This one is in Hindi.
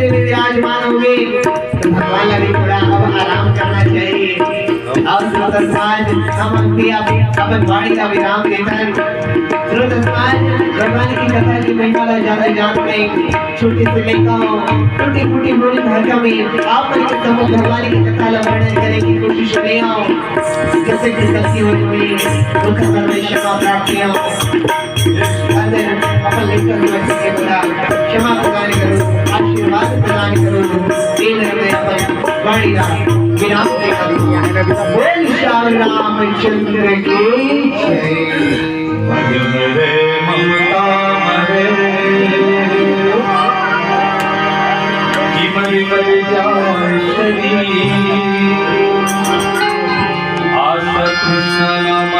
मंदिर में विराजमान हुए तो भगवान लगे थोड़ा अब आराम करना चाहिए और समाज हम अपन वाणी का विराम देता है। समाज भगवान की कथा की महिमा ज्यादा जानते हैं, छोटे से लेकर टूटी फूटी बोली भाषा में आप भगवान की कथा वर्णन करने की कोशिश करें। आओ कैसे गलती हुई दुख क्षमा प्राप्तियां अपन लेकर क्षमा प्रदान करो, आशीर्वाद प्रदान करो। वाणी का विराम देकर बोल श्याम रामचंद्र की जय। मरे ममता मरे कि मरी मर जाए शरीर आशा कृष्ण नाम